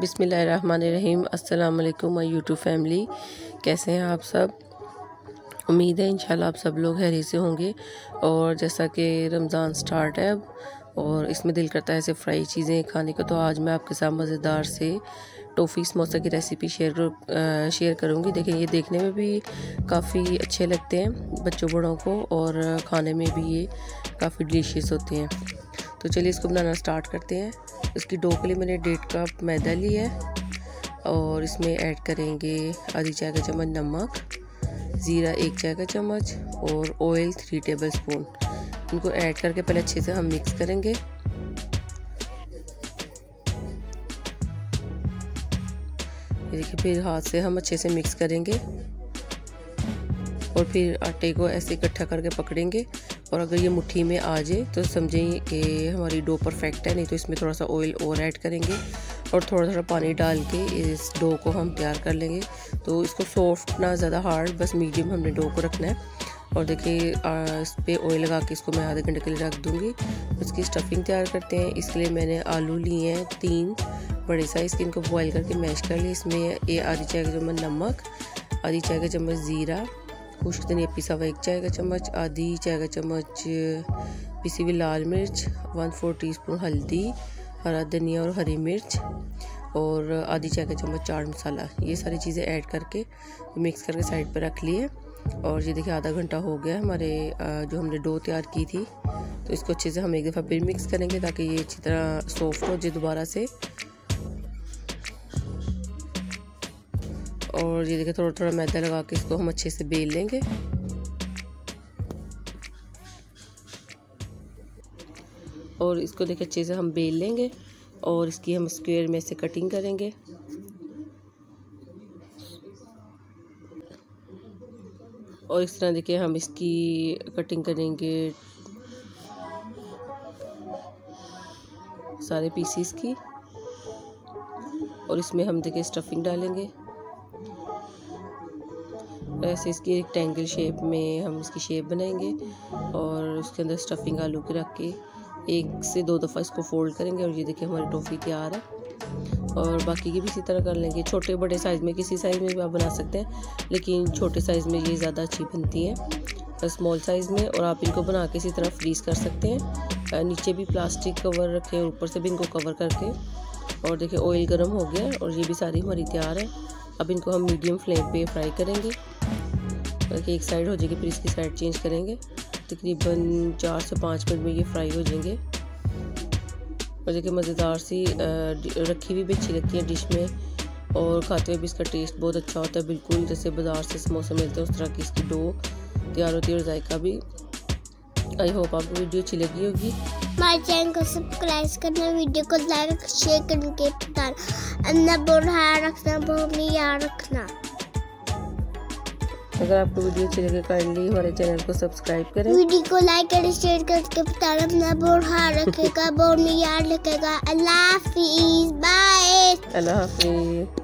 बिस्मिल्लाहिर्रहमानिर्रहीम। अस्सलाम वालेकुम माय यूट्यूब फैमिली, कैसे हैं आप सब। उम्मीद है इंशाल्लाह आप सब लोग खैरियत से होंगे। और जैसा कि रमज़ान स्टार्ट है अब और इसमें दिल करता है ऐसे फ्राई चीज़ें खाने को, तो आज मैं आपके साथ मज़ेदार से टोफ़ी समोसा की रेसिपी शेयर करूँगी। देखिए ये देखने में भी काफ़ी अच्छे लगते हैं बच्चों बड़ों को, और खाने में भी ये काफ़ी डिलीशियस होते हैं। तो चलिए इसको बनाना स्टार्ट करते हैं। इसकी डो के लिए मैंने 1.5 कप मैदा लिया है और इसमें ऐड करेंगे आधी चाय का चम्मच नमक, ज़ीरा 1 चाय का चम्मच और ऑयल 3 टेबल स्पून। इनको ऐड करके पहले अच्छे से हम मिक्स करेंगे। देखिए फिर हाथ से हम अच्छे से मिक्स करेंगे और फिर आटे को ऐसे इकट्ठा करके पकड़ेंगे। और अगर ये मुट्ठी में आ जाए तो समझें कि हमारी डो परफेक्ट है, नहीं तो इसमें थोड़ा सा ऑयल और ऐड करेंगे और थोड़ा थोड़ा पानी डाल के इस डो को हम तैयार कर लेंगे। तो इसको सॉफ्ट ना ज़्यादा हार्ड, बस मीडियम हमने डो को रखना है। और देखिए इस पर ऑयल लगा के इसको मैं आधे घंटे के लिए रख दूँगी। इसकी स्टफिंग तैयार करते हैं। इसके लिए मैंने आलू लिए हैं 3 बड़े साइज़ के, इनको बॉयल करके मैश कर लिया। इसमें ये आधी चाय का चम्मच नमक, आधी चाय का चम्मच ज़ीरा, खुश्क धनिया पिसा हुआ 1 चाय का चम्मच, आधी चाय का चम्मच पिसी हुई लाल मिर्च, 1/4 टीस्पून हल्दी, हरा धनिया और हरी मिर्च और आधी चाय का चम्मच चाट मसाला। ये सारी चीज़ें ऐड करके मिक्स करके साइड पर रख लिए। और ये देखिए आधा घंटा हो गया हमारे जो हमने डो तैयार की थी। तो इसको अच्छे से हम एक दफ़ा फिर मिक्स करेंगे ताकि ये अच्छी तरह सॉफ्ट हो जाए दोबारा से। और ये देखिए थोड़ा थोड़ा मैदा लगा के इसको हम अच्छे से बेल लेंगे। और इसको देखिए अच्छे से हम बेल लेंगे और इसकी हम स्क्वायर में से कटिंग करेंगे। और इस तरह देखिए हम इसकी कटिंग करेंगे सारे पीसीस की। और इसमें हम देखिए स्टफिंग डालेंगे। ऐसे इसकी रेक्टेंगल शेप में हम इसकी शेप बनाएंगे और उसके अंदर स्टफिंग आलू की रख के 1 से 2 दफ़ा इसको फोल्ड करेंगे। और ये देखिए हमारी टॉफ़ी तैयार है। और बाकी की भी इसी तरह कर लेंगे। छोटे बड़े साइज़ में किसी साइज़ में भी आप बना सकते हैं, लेकिन छोटे साइज़ में ये ज़्यादा अच्छी बनती है स्मॉल साइज़ में। और आप इनको बना के इसी तरह फ्रीज़ कर सकते हैं। नीचे भी प्लास्टिक कवर रखें, ऊपर से भी इनको कवर करके। और देखिए ऑयल गर्म हो गया और ये भी सारी हमारी तैयार है। अब इनको हम मीडियम फ्लेम पे फ्राई करेंगे ताकि एक साइड हो जाएगी, फिर इसकी साइड चेंज करेंगे। तकरीबन 4 से 5 मिनट में ये फ्राई हो जाएंगे। और देखिए मज़ेदार सी रखी हुई भी अच्छी लगती है डिश में, और खाते हुए भी इसका टेस्ट बहुत अच्छा होता है। बिल्कुल जैसे बाज़ार से समोसे मिलते हैं उस तरह की इसकी डो तैयार होती है और जायका भी। आई होप आपको वीडियो अच्छी लगी होगी। हमारे चैनल को सब्सक्राइब करना, वीडियो को लाइक शेयर करके बताना, बुरा रखना, बहुत याद रखना। अगर आपको वीडियो अच्छी लगे काइंडली हमारे चैनल को सब्सक्राइब करें, वीडियो को लाइक करें, शेयर करके बताना, अपना बुरा रखेगा, बहुत याद रखेगा। अल्लाह हाफिज़, बाय। अल्लाह हाफिज़।